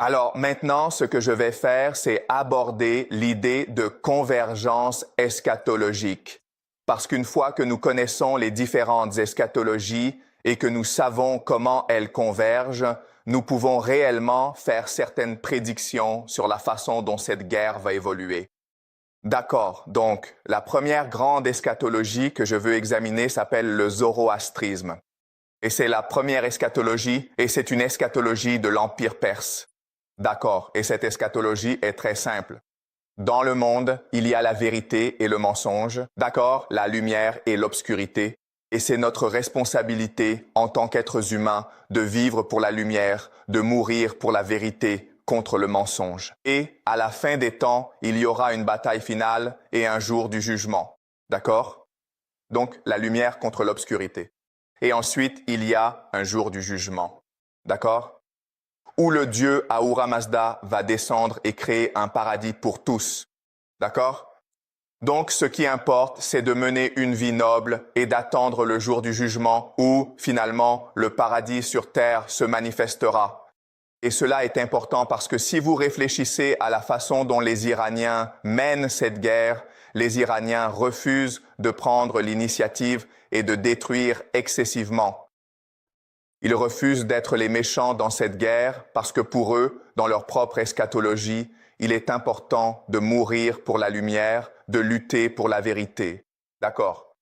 Alors maintenant, ce que je vais faire, c'est aborder l'idée de convergence eschatologique. Parce qu'une fois que nous connaissons les différentes eschatologies et que nous savons comment elles convergent, nous pouvons réellement faire certaines prédictions sur la façon dont cette guerre va évoluer. D'accord, donc la première grande eschatologie que je veux examiner s'appelle le zoroastrisme. Et c'est la première eschatologie, et c'est une eschatologie de l'Empire perse. D'accord, et cette eschatologie est très simple. Dans le monde, il y a la vérité et le mensonge, d'accord, la lumière et l'obscurité, et c'est notre responsabilité en tant qu'êtres humains de vivre pour la lumière, de mourir pour la vérité contre le mensonge. Et à la fin des temps, il y aura une bataille finale et un jour du jugement, d'accord? Donc la lumière contre l'obscurité. Et ensuite, il y a un jour du jugement, d'accord? Où le Dieu Ahura Mazda va descendre et créer un paradis pour tous. D'accord? Donc, ce qui importe, c'est de mener une vie noble et d'attendre le jour du jugement où, finalement, le paradis sur terre se manifestera. Et cela est important parce que si vous réfléchissez à la façon dont les Iraniens mènent cette guerre, les Iraniens refusent de prendre l'initiative et de détruire excessivement. Ils refusent d'être les méchants dans cette guerre parce que pour eux, dans leur propre eschatologie, il est important de mourir pour la lumière, de lutter pour la vérité. D'accord.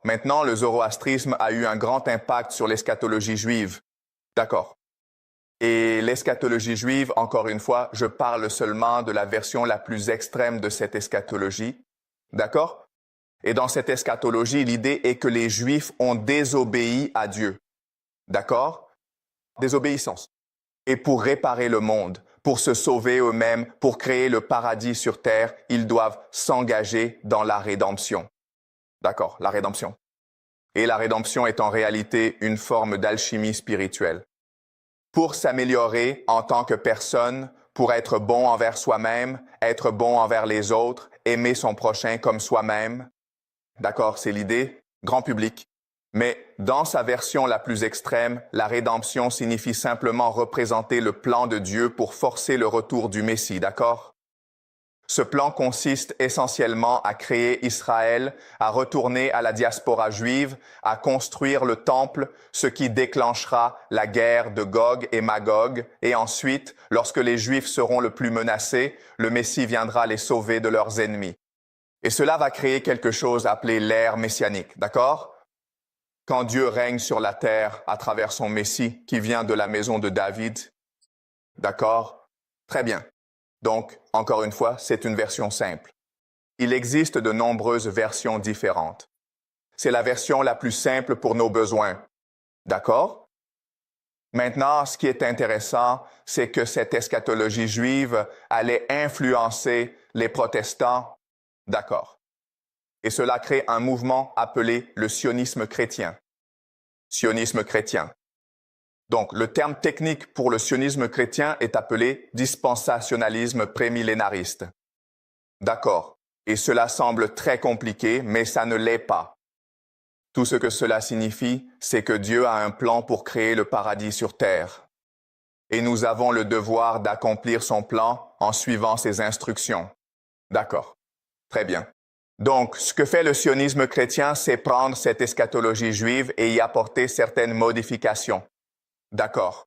Maintenant, le zoroastrisme a eu un grand impact sur l'eschatologie juive. D'accord. Et l'eschatologie juive, encore une fois, je parle seulement de la version la plus extrême de cette eschatologie. D'accord? Et dans cette eschatologie, l'idée est que les Juifs ont désobéi à Dieu. D'accord? Désobéissance. Et pour réparer le monde, pour se sauver eux-mêmes, pour créer le paradis sur terre, ils doivent s'engager dans la rédemption. D'accord, la rédemption. Et la rédemption est en réalité une forme d'alchimie spirituelle. Pour s'améliorer en tant que personne, pour être bon envers soi-même, être bon envers les autres, aimer son prochain comme soi-même. D'accord, c'est l'idée, grand public. Mais dans sa version la plus extrême, la rédemption signifie simplement représenter le plan de Dieu pour forcer le retour du Messie, d'accord? Ce plan consiste essentiellement à créer Israël, à retourner à la diaspora juive, à construire le temple, ce qui déclenchera la guerre de Gog et Magog, et ensuite, lorsque les Juifs seront le plus menacés, le Messie viendra les sauver de leurs ennemis. Et cela va créer quelque chose appelé l'ère messianique, d'accord? Quand Dieu règne sur la terre à travers son Messie qui vient de la maison de David. D'accord? Très bien. Donc, encore une fois, c'est une version simple. Il existe de nombreuses versions différentes. C'est la version la plus simple pour nos besoins. D'accord? Maintenant, ce qui est intéressant, c'est que cette eschatologie juive allait influencer les protestants. D'accord. Et cela crée un mouvement appelé le sionisme chrétien. Sionisme chrétien. Donc, le terme technique pour le sionisme chrétien est appelé dispensationalisme prémillénariste. D'accord. Et cela semble très compliqué, mais ça ne l'est pas. Tout ce que cela signifie, c'est que Dieu a un plan pour créer le paradis sur terre. Et nous avons le devoir d'accomplir son plan en suivant ses instructions. D'accord. Très bien. Donc, ce que fait le sionisme chrétien, c'est prendre cette eschatologie juive et y apporter certaines modifications. D'accord.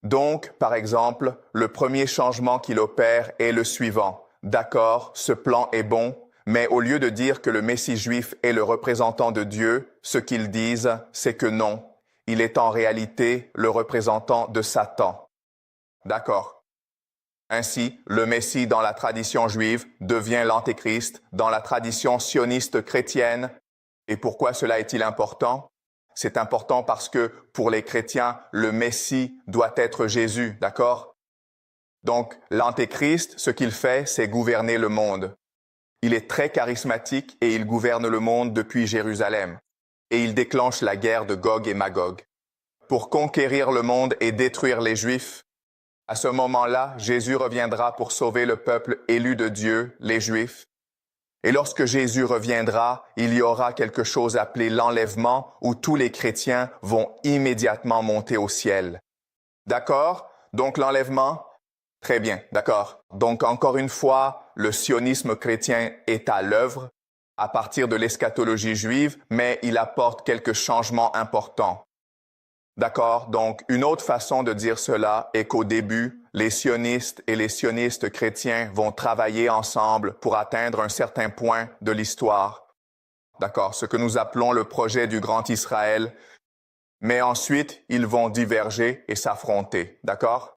Donc, par exemple, le premier changement qu'il opère est le suivant. D'accord, ce plan est bon, mais au lieu de dire que le Messie juif est le représentant de Dieu, ce qu'ils disent, c'est que non, il est en réalité le représentant de Satan. D'accord. Ainsi, le Messie dans la tradition juive devient l'Antéchrist dans la tradition sioniste chrétienne. Et pourquoi cela est-il important? C'est important parce que pour les chrétiens, le Messie doit être Jésus, d'accord? Donc, l'Antéchrist, ce qu'il fait, c'est gouverner le monde. Il est très charismatique et il gouverne le monde depuis Jérusalem. Et il déclenche la guerre de Gog et Magog. Pour conquérir le monde et détruire les Juifs, à ce moment-là, Jésus reviendra pour sauver le peuple élu de Dieu, les Juifs. Et lorsque Jésus reviendra, il y aura quelque chose appelé l'enlèvement où tous les chrétiens vont immédiatement monter au ciel. D'accord? Donc l'enlèvement, Très bien, d'accord. Donc, encore une fois, le sionisme chrétien est à l'œuvre à partir de l'eschatologie juive, mais il apporte quelques changements importants. D'accord? Donc, une autre façon de dire cela est qu'au début, les sionistes et les sionistes chrétiens vont travailler ensemble pour atteindre un certain point de l'histoire. D'accord? Ce que nous appelons le projet du Grand Israël. Mais ensuite, ils vont diverger et s'affronter. D'accord?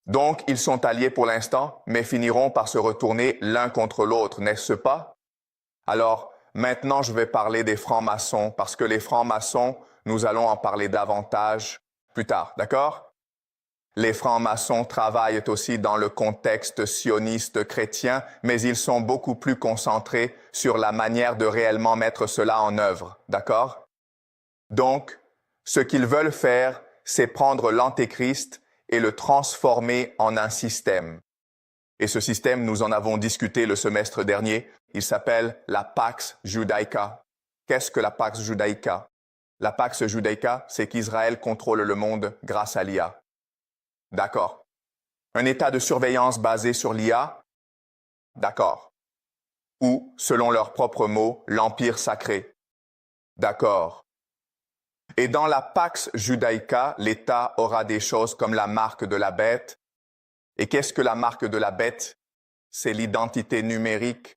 Donc, ils sont alliés pour l'instant, mais finiront par se retourner l'un contre l'autre, n'est-ce pas? Alors, maintenant, je vais parler des francs-maçons, parce que les francs-maçons, nous allons en parler davantage plus tard, d'accord? Les francs-maçons travaillent aussi dans le contexte sioniste chrétien, mais ils sont beaucoup plus concentrés sur la manière de réellement mettre cela en œuvre, d'accord? Donc, ce qu'ils veulent faire, c'est prendre l'Antéchrist et le transformer en un système. Et ce système, nous en avons discuté le semestre dernier. Il s'appelle la Pax Judaica. Qu'est-ce que la Pax Judaica? La Pax Judaica, c'est qu'Israël contrôle le monde grâce à l'IA. D'accord. Un état de surveillance basé sur l'IA? D'accord. Ou, selon leurs propres mots, l'Empire sacré? D'accord. Et dans la Pax Judaica, l'État aura des choses comme la marque de la bête. Et qu'est-ce que la marque de la bête? C'est l'identité numérique.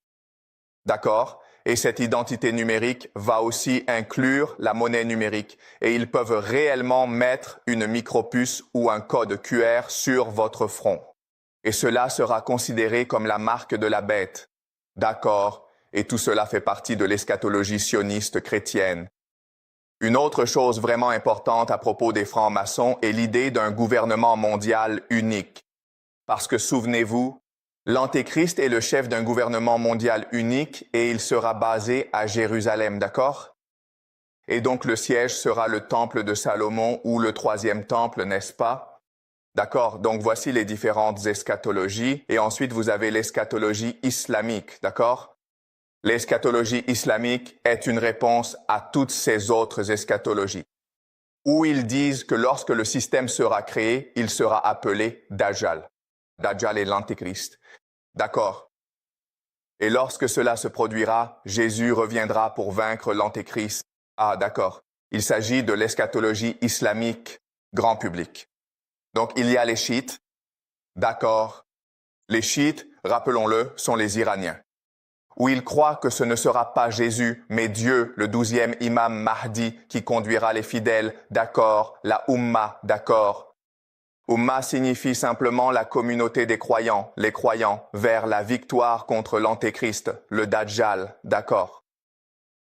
D'accord? Et cette identité numérique va aussi inclure la monnaie numérique. Et ils peuvent réellement mettre une micropuce ou un code QR sur votre front. Et cela sera considéré comme la marque de la bête. D'accord? Et tout cela fait partie de l'eschatologie sioniste chrétienne. Une autre chose vraiment importante à propos des francs-maçons est l'idée d'un gouvernement mondial unique. Parce que souvenez-vous, l'Antéchrist est le chef d'un gouvernement mondial unique et il sera basé à Jérusalem, d'accord? Et donc le siège sera le temple de Salomon ou le troisième temple, n'est-ce pas? D'accord, donc voici les différentes eschatologies et ensuite vous avez l'eschatologie islamique, d'accord? L'eschatologie islamique est une réponse à toutes ces autres eschatologies, où ils disent que lorsque le système sera créé, il sera appelé Dajjal. Dajjal est l'Antéchrist. D'accord. Et lorsque cela se produira, Jésus reviendra pour vaincre l'Antéchrist. Ah, d'accord. Il s'agit de l'eschatologie islamique grand public. Donc, il y a les chiites. D'accord. Les chiites, rappelons-le, sont les Iraniens, où ils croient que ce ne sera pas Jésus, mais Dieu, le 12e imam Mahdi, qui conduira les fidèles, d'accord, la Ummah, d'accord. Ummah signifie simplement la communauté des croyants, les croyants, vers la victoire contre l'Antéchrist, le Dajjal, d'accord.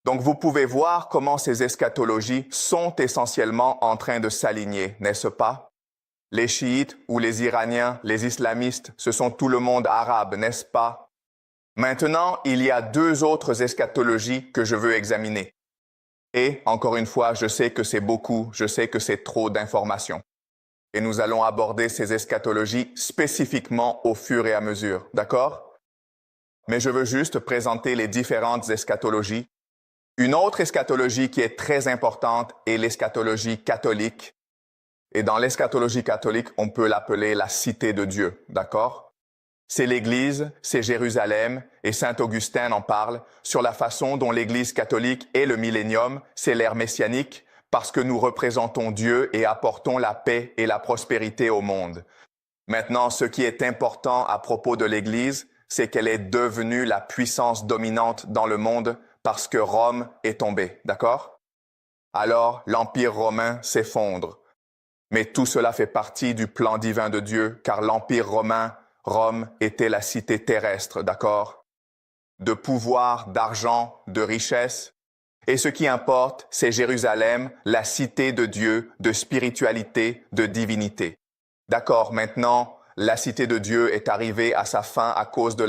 Donc vous pouvez voir comment ces eschatologies sont essentiellement en train de s'aligner, n'est-ce pas? Les chiites ou les Iraniens, les islamistes, ce sont tout le monde arabe, n'est-ce pas? Maintenant, il y a deux autres eschatologies que je veux examiner. Et, encore une fois, je sais que c'est beaucoup, je sais que c'est trop d'informations. Et nous allons aborder ces eschatologies spécifiquement au fur et à mesure, d'accord? Mais je veux juste présenter les différentes eschatologies. Une autre eschatologie qui est très importante est l'eschatologie catholique. Et dans l'eschatologie catholique, on peut l'appeler la cité de Dieu, d'accord? C'est l'Église, c'est Jérusalem, et saint Augustin en parle, sur la façon dont l'Église catholique est le millénium, c'est l'ère messianique, parce que nous représentons Dieu et apportons la paix et la prospérité au monde. Maintenant, ce qui est important à propos de l'Église, c'est qu'elle est devenue la puissance dominante dans le monde parce que Rome est tombée, d'accord? Alors, l'Empire romain s'effondre. Mais tout cela fait partie du plan divin de Dieu, car l'Empire romain, Rome, était la cité terrestre, d'accord? De pouvoir, d'argent, de richesse. Et ce qui importe, c'est Jérusalem, la cité de Dieu, de spiritualité, de divinité. D'accord, maintenant, la cité de Dieu est arrivée à sa fin à cause de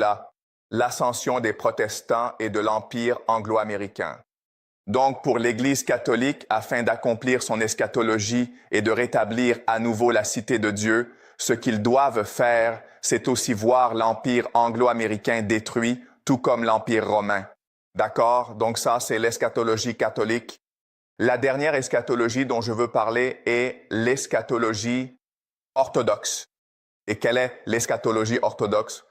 l'ascension des protestants et de l'Empire anglo-américain. Donc, pour l'Église catholique, afin d'accomplir son eschatologie et de rétablir à nouveau la cité de Dieu, ce qu'ils doivent faire, c'est aussi voir l'Empire anglo-américain détruit, tout comme l'Empire romain. D'accord? Donc ça, c'est l'eschatologie catholique. La dernière eschatologie dont je veux parler est l'eschatologie orthodoxe. Et quelle est l'eschatologie orthodoxe?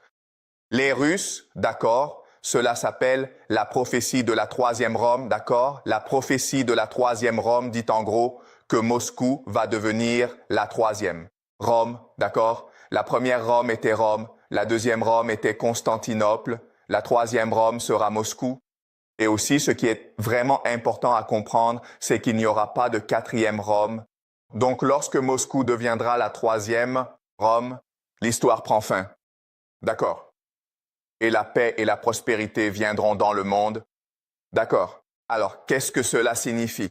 Les Russes, d'accord, cela s'appelle la prophétie de la troisième Rome, d'accord? La prophétie de la troisième Rome dit en gros que Moscou va devenir la troisième Rome, d'accord? La première Rome était Rome, la deuxième Rome était Constantinople, la troisième Rome sera Moscou. Et aussi, ce qui est vraiment important à comprendre, c'est qu'il n'y aura pas de quatrième Rome. Donc, lorsque Moscou deviendra la troisième Rome, l'histoire prend fin. D'accord. Et la paix et la prospérité viendront dans le monde. D'accord. Alors, qu'est-ce que cela signifie?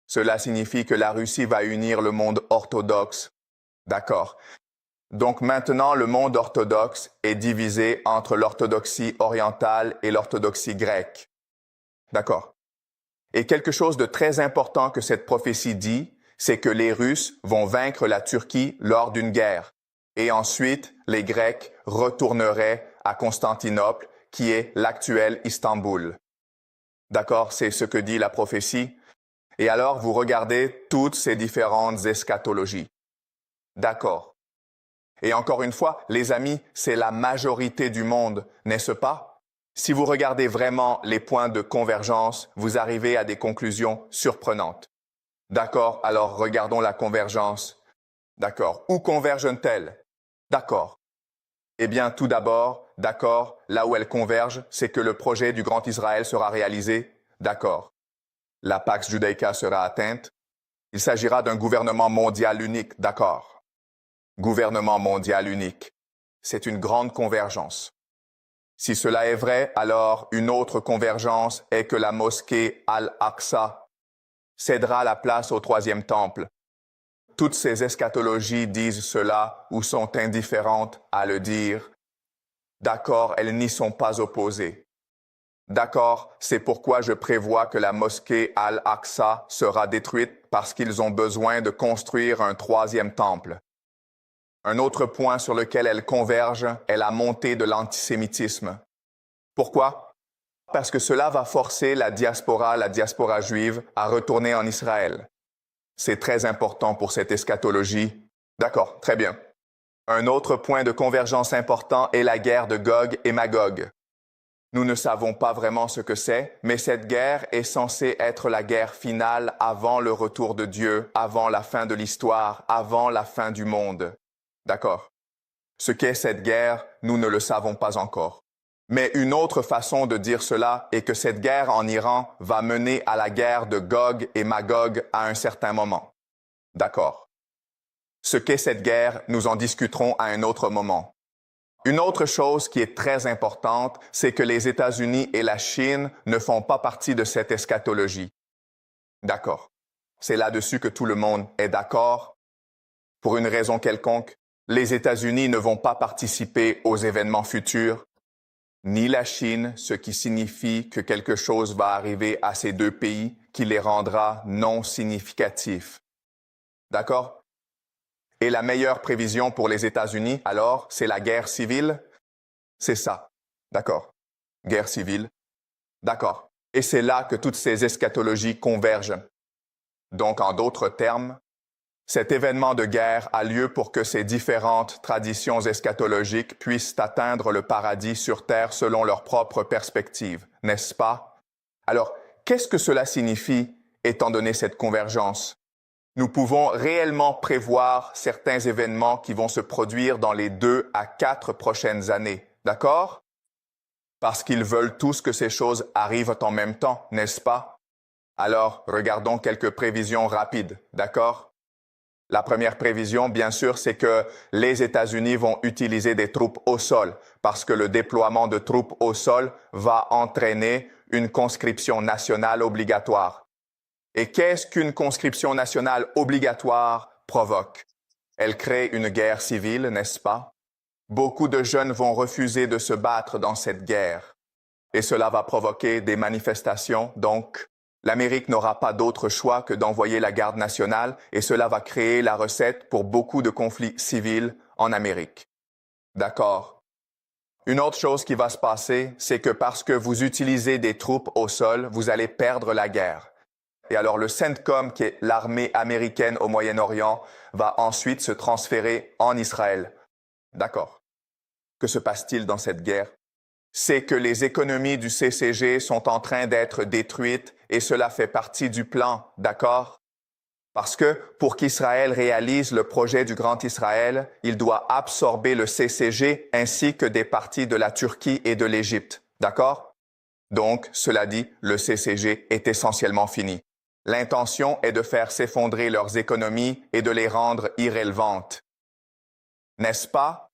Cela signifie que la Russie va unir le monde orthodoxe. D'accord. Donc maintenant, le monde orthodoxe est divisé entre l'orthodoxie orientale et l'orthodoxie grecque. D'accord. Et quelque chose de très important que cette prophétie dit, c'est que les Russes vont vaincre la Turquie lors d'une guerre. Et ensuite, les Grecs retourneraient à Constantinople, qui est l'actuel Istanbul. D'accord, c'est ce que dit la prophétie. Et alors, vous regardez toutes ces différentes eschatologies. D'accord. Et encore une fois, les amis, c'est la majorité du monde, n'est-ce pas? Si vous regardez vraiment les points de convergence, vous arrivez à des conclusions surprenantes. D'accord, alors regardons la convergence. D'accord, où convergent-elles? D'accord. Eh bien, tout d'abord, d'accord, là où elles convergent, c'est que le projet du Grand Israël sera réalisé. D'accord. La Pax Judaica sera atteinte. Il s'agira d'un gouvernement mondial unique, d'accord. Gouvernement mondial unique. C'est une grande convergence. Si cela est vrai, alors une autre convergence est que la mosquée Al-Aqsa cédera la place au troisième temple. Toutes ces eschatologies disent cela ou sont indifférentes à le dire. D'accord, elles n'y sont pas opposées. D'accord, c'est pourquoi je prévois que la mosquée Al-Aqsa sera détruite parce qu'ils ont besoin de construire un troisième temple. Un autre point sur lequel elles convergent est la montée de l'antisémitisme. Pourquoi? Parce que cela va forcer la diaspora juive, à retourner en Israël. C'est très important pour cette eschatologie. D'accord, très bien. Un autre point de convergence important est la guerre de Gog et Magog. Nous ne savons pas vraiment ce que c'est, mais cette guerre est censée être la guerre finale avant le retour de Dieu, avant la fin de l'histoire, avant la fin du monde. D'accord. Ce qu'est cette guerre, nous ne le savons pas encore. Mais une autre façon de dire cela est que cette guerre en Iran va mener à la guerre de Gog et Magog à un certain moment. D'accord. Ce qu'est cette guerre, nous en discuterons à un autre moment. Une autre chose qui est très importante, c'est que les États-Unis et la Chine ne font pas partie de cette eschatologie. D'accord. C'est là-dessus que tout le monde est d'accord. Pour une raison quelconque, les États-Unis ne vont pas participer aux événements futurs, ni la Chine, ce qui signifie que quelque chose va arriver à ces deux pays qui les rendra non significatifs. D'accord? Et la meilleure prévision pour les États-Unis, alors, c'est la guerre civile? C'est ça. D'accord. Guerre civile. D'accord. Et c'est là que toutes ces eschatologies convergent. Donc, en d'autres termes, cet événement de guerre a lieu pour que ces différentes traditions eschatologiques puissent atteindre le paradis sur terre selon leur propre perspective, n'est-ce pas? Alors, qu'est-ce que cela signifie, étant donné cette convergence? Nous pouvons réellement prévoir certains événements qui vont se produire dans les 2 à 4 prochaines années, d'accord? Parce qu'ils veulent tous que ces choses arrivent en même temps, n'est-ce pas? Alors, regardons quelques prévisions rapides, d'accord? La première prévision, bien sûr, c'est que les États-Unis vont utiliser des troupes au sol parce que le déploiement de troupes au sol va entraîner une conscription nationale obligatoire. Et qu'est-ce qu'une conscription nationale obligatoire provoque? Elle crée une guerre civile, n'est-ce pas? Beaucoup de jeunes vont refuser de se battre dans cette guerre. Et cela va provoquer des manifestations, donc l'Amérique n'aura pas d'autre choix que d'envoyer la garde nationale et cela va créer la recette pour beaucoup de conflits civils en Amérique. D'accord. Une autre chose qui va se passer, c'est que parce que vous utilisez des troupes au sol, vous allez perdre la guerre. Et alors le CENTCOM, qui est l'armée américaine au Moyen-Orient, va ensuite se transférer en Israël. D'accord. Que se passe-t-il dans cette guerre? C'est que les économies du CCG sont en train d'être détruites et cela fait partie du plan, d'accord? Parce que pour qu'Israël réalise le projet du Grand Israël, il doit absorber le CCG ainsi que des parties de la Turquie et de l'Égypte, d'accord? Donc, cela dit, le CCG est essentiellement fini. L'intention est de faire s'effondrer leurs économies et de les rendre irrélevantes. N'est-ce pas?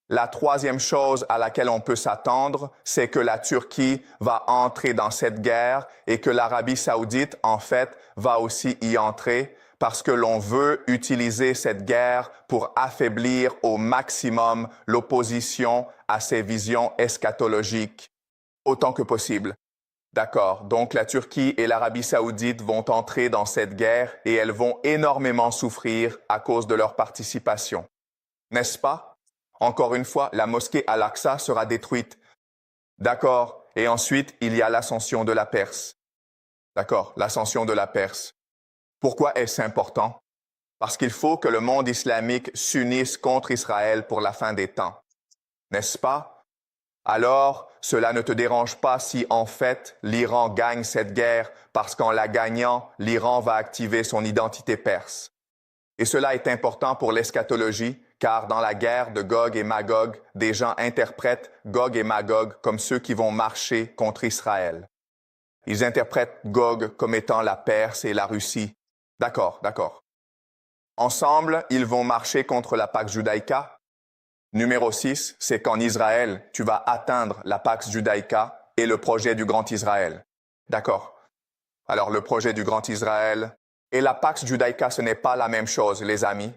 La troisième chose à laquelle on peut s'attendre, c'est que la Turquie va entrer dans cette guerre et que l'Arabie saoudite, en fait, va aussi y entrer parce que l'on veut utiliser cette guerre pour affaiblir au maximum l'opposition à ces visions eschatologiques, autant que possible. D'accord, donc la Turquie et l'Arabie saoudite vont entrer dans cette guerre et elles vont énormément souffrir à cause de leur participation. N'est-ce pas? Encore une fois, la mosquée Al-Aqsa sera détruite. D'accord. Et ensuite, il y a l'ascension de la Perse. D'accord, l'ascension de la Perse. Pourquoi est-ce important? Parce qu'il faut que le monde islamique s'unisse contre Israël pour la fin des temps. N'est-ce pas? Alors, cela ne te dérange pas si, en fait, l'Iran gagne cette guerre parce qu'en la gagnant, l'Iran va activer son identité perse. Et cela est important pour l'eschatologie, car dans la guerre de Gog et Magog, des gens interprètent Gog et Magog comme ceux qui vont marcher contre Israël. Ils interprètent Gog comme étant la Perse et la Russie. D'accord, d'accord. Ensemble, ils vont marcher contre la Pax Judaïca. Numéro 6, c'est qu'en Israël, tu vas atteindre la Pax Judaïca et le projet du Grand Israël. D'accord. Alors, le projet du Grand Israël et la Pax Judaïca, ce n'est pas la même chose, les amis.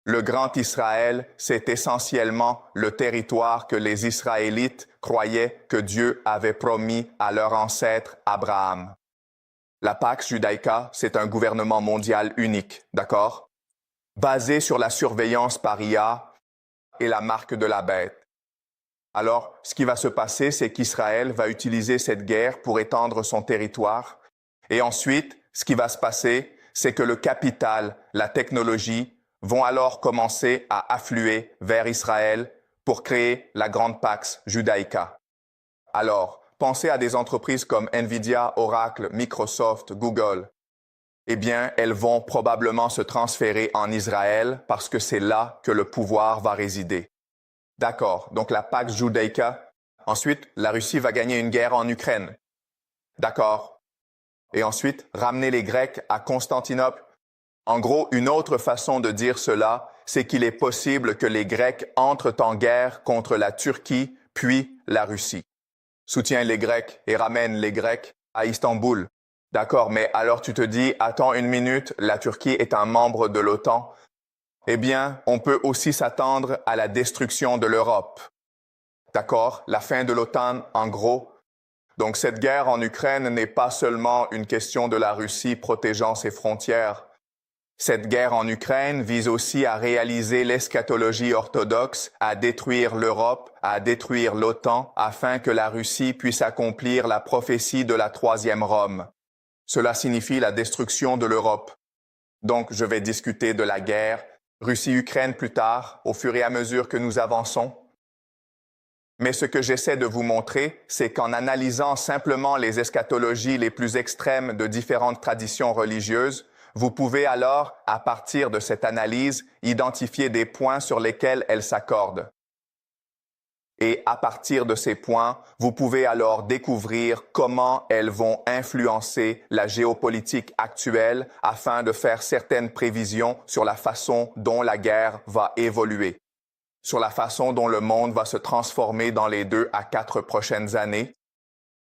Le Grand Israël, c'est essentiellement le territoire que les Israélites croyaient que Dieu avait promis à leur ancêtre Abraham. La Pax Judaïca, c'est un gouvernement mondial unique, d'accord? Basé sur la surveillance par IA et la marque de la bête. Alors, ce qui va se passer, c'est qu'Israël va utiliser cette guerre pour étendre son territoire. Et ensuite, ce qui va se passer, c'est que le capital, la technologie, vont alors commencer à affluer vers Israël pour créer la grande Pax Judaïca. Alors, pensez à des entreprises comme Nvidia, Oracle, Microsoft, Google. Eh bien, elles vont probablement se transférer en Israël parce que c'est là que le pouvoir va résider. D'accord, donc la Pax Judaïca. Ensuite, la Russie va gagner une guerre en Ukraine. D'accord. Et ensuite, ramener les Grecs à Constantinople. En gros, une autre façon de dire cela, c'est qu'il est possible que les Grecs entrent en guerre contre la Turquie, puis la Russie. Soutiens les Grecs et ramène les Grecs à Istanbul. D'accord, mais alors tu te dis, attends une minute, la Turquie est un membre de l'OTAN. Eh bien, on peut aussi s'attendre à la destruction de l'Europe. D'accord, la fin de l'OTAN, en gros. Donc cette guerre en Ukraine n'est pas seulement une question de la Russie protégeant ses frontières. Cette guerre en Ukraine vise aussi à réaliser l'eschatologie orthodoxe, à détruire l'Europe, à détruire l'OTAN, afin que la Russie puisse accomplir la prophétie de la troisième Rome. Cela signifie la destruction de l'Europe. Donc, je vais discuter de la guerre Russie-Ukraine plus tard, au fur et à mesure que nous avançons. Mais ce que j'essaie de vous montrer, c'est qu'en analysant simplement les eschatologies les plus extrêmes de différentes traditions religieuses, vous pouvez alors, à partir de cette analyse, identifier des points sur lesquels elles s'accordent. Et à partir de ces points, vous pouvez alors découvrir comment elles vont influencer la géopolitique actuelle afin de faire certaines prévisions sur la façon dont la guerre va évoluer, sur la façon dont le monde va se transformer dans les 2 à 4 prochaines années.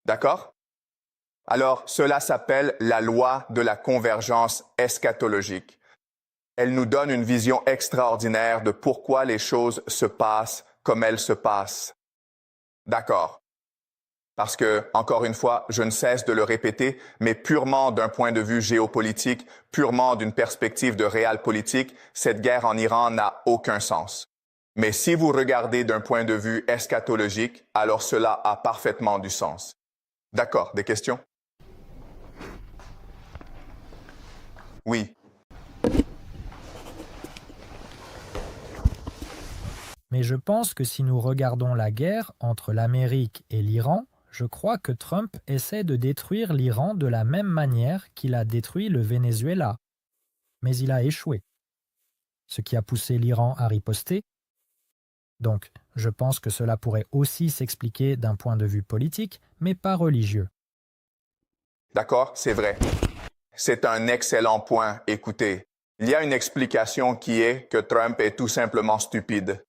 D'accord? Alors, cela s'appelle la loi de la convergence eschatologique. Elle nous donne une vision extraordinaire de pourquoi les choses se passent comme elles se passent. D'accord. Parce que, encore une fois, je ne cesse de le répéter, mais purement d'un point de vue géopolitique, purement d'une perspective de réalpolitique, cette guerre en Iran n'a aucun sens. Mais si vous regardez d'un point de vue eschatologique, alors cela a parfaitement du sens. D'accord, des questions? Oui. Mais je pense que si nous regardons la guerre entre l'Amérique et l'Iran, je crois que Trump essaie de détruire l'Iran de la même manière qu'il a détruit le Venezuela. Mais il a échoué, ce qui a poussé l'Iran à riposter. Donc, je pense que cela pourrait aussi s'expliquer d'un point de vue politique, mais pas religieux. D'accord, c'est vrai. C'est un excellent point. Écoutez, il y a une explication qui est que Trump est tout simplement stupide.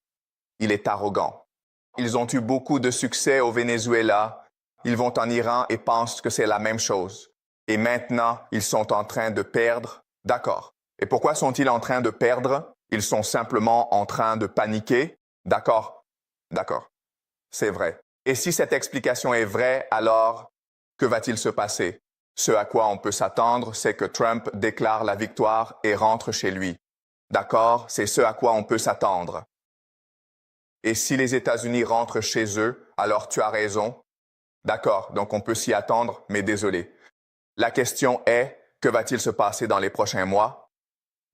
Il est arrogant. Ils ont eu beaucoup de succès au Venezuela. Ils vont en Iran et pensent que c'est la même chose. Et maintenant, ils sont en train de perdre. D'accord. Et pourquoi sont-ils en train de perdre? Ils sont simplement en train de paniquer. D'accord. D'accord. C'est vrai. Et si cette explication est vraie, alors, que va-t-il se passer? Ce à quoi on peut s'attendre, c'est que Trump déclare la victoire et rentre chez lui. D'accord? C'est ce à quoi on peut s'attendre. Et si les États-Unis rentrent chez eux, alors tu as raison. D'accord, donc on peut s'y attendre, mais désolé. La question est, que va-t-il se passer dans les prochains mois?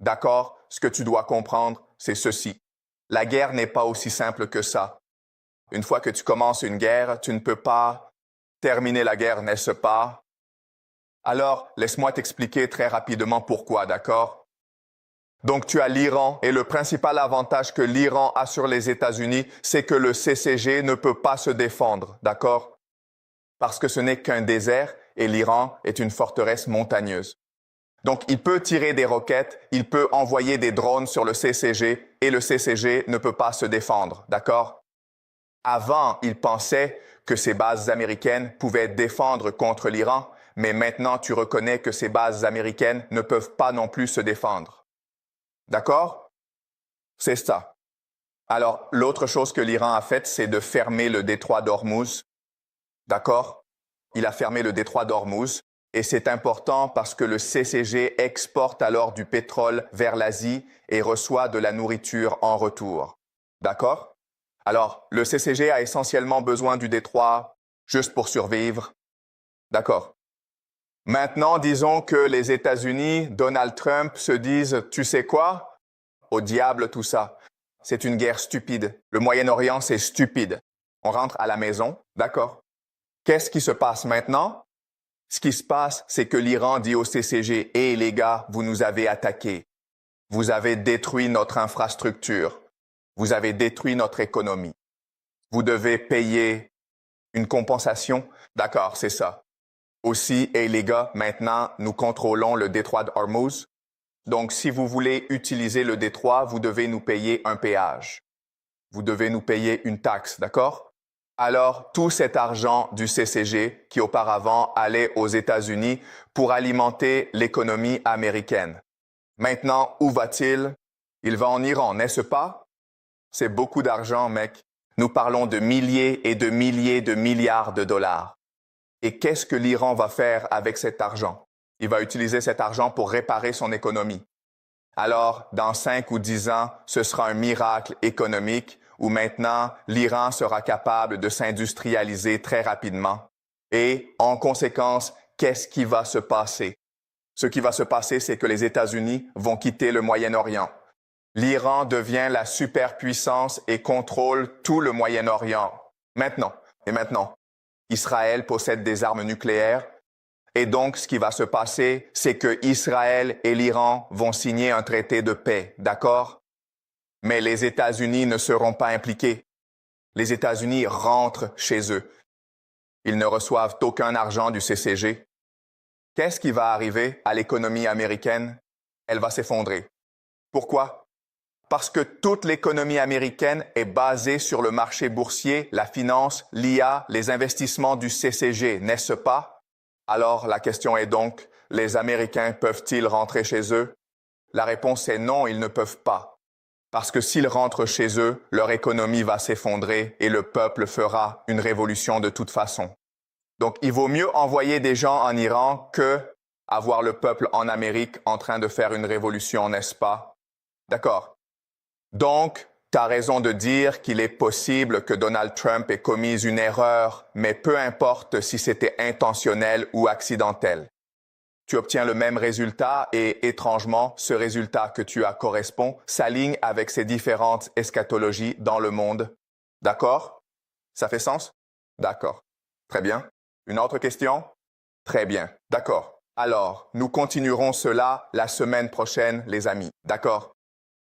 D'accord, ce que tu dois comprendre, c'est ceci. La guerre n'est pas aussi simple que ça. Une fois que tu commences une guerre, tu ne peux pas terminer la guerre, n'est-ce pas? Alors, laisse-moi t'expliquer très rapidement pourquoi, d'accord? Donc, tu as l'Iran et le principal avantage que l'Iran a sur les États-Unis, c'est que le CCG ne peut pas se défendre, d'accord? Parce que ce n'est qu'un désert et l'Iran est une forteresse montagneuse. Donc, il peut tirer des roquettes, il peut envoyer des drones sur le CCG et le CCG ne peut pas se défendre, d'accord? Avant, il pensait que ces bases américaines pouvaient défendre contre l'Iran, mais maintenant tu reconnais que ces bases américaines ne peuvent pas non plus se défendre. D'accord? C'est ça. Alors, l'autre chose que l'Iran a faite, c'est de fermer le détroit d'Ormuz. D'accord? Il a fermé le détroit d'Ormuz et c'est important parce que le CCG exporte alors du pétrole vers l'Asie et reçoit de la nourriture en retour. D'accord? Alors, le CCG a essentiellement besoin du détroit juste pour survivre. D'accord. Maintenant, disons que les États-Unis, Donald Trump, se disent, tu sais quoi? Au diable tout ça. C'est une guerre stupide. Le Moyen-Orient, c'est stupide. On rentre à la maison, d'accord. Qu'est-ce qui se passe maintenant? Ce qui se passe, c'est que l'Iran dit au CCG, hé les gars, vous nous avez attaqués. Vous avez détruit notre infrastructure. Vous avez détruit notre économie. Vous devez payer une compensation. D'accord, c'est ça. Aussi, et les gars, maintenant, nous contrôlons le détroit d'Ormuz. Donc, si vous voulez utiliser le détroit, vous devez nous payer un péage. Vous devez nous payer une taxe, d'accord? Alors, tout cet argent du CCG, qui auparavant allait aux États-Unis pour alimenter l'économie américaine. Maintenant, où va-t-il? Il va en Iran, n'est-ce pas? C'est beaucoup d'argent, mec. Nous parlons de milliers et de milliers de milliards de dollars. Et qu'est-ce que l'Iran va faire avec cet argent? Il va utiliser cet argent pour réparer son économie. Alors, dans 5 ou 10 ans, ce sera un miracle économique où maintenant l'Iran sera capable de s'industrialiser très rapidement. Et, en conséquence, qu'est-ce qui va se passer? Ce qui va se passer, c'est que les États-Unis vont quitter le Moyen-Orient. L'Iran devient la superpuissance et contrôle tout le Moyen-Orient. Maintenant, Israël possède des armes nucléaires. Et donc, ce qui va se passer, c'est que Israël et l'Iran vont signer un traité de paix, d'accord? Mais les États-Unis ne seront pas impliqués. Les États-Unis rentrent chez eux. Ils ne reçoivent aucun argent du CCG. Qu'est-ce qui va arriver à l'économie américaine? Elle va s'effondrer. Pourquoi? Parce que toute l'économie américaine est basée sur le marché boursier, la finance, l'IA, les investissements du CCG, n'est-ce pas? Alors, la question est donc, les Américains peuvent-ils rentrer chez eux? La réponse est non, ils ne peuvent pas. Parce que s'ils rentrent chez eux, leur économie va s'effondrer et le peuple fera une révolution de toute façon. Donc, il vaut mieux envoyer des gens en Iran que avoir le peuple en Amérique en train de faire une révolution, n'est-ce pas? D'accord. Donc, tu as raison de dire qu'il est possible que Donald Trump ait commis une erreur, mais peu importe si c'était intentionnel ou accidentel. tu obtiens le même résultat et étrangement, ce résultat que tu as correspond s'aligne avec ces différentes eschatologies dans le monde. D'accord? Ça fait sens? D'accord. Très bien. Une autre question? Très bien. D'accord. Alors, nous continuerons cela la semaine prochaine, les amis. D'accord?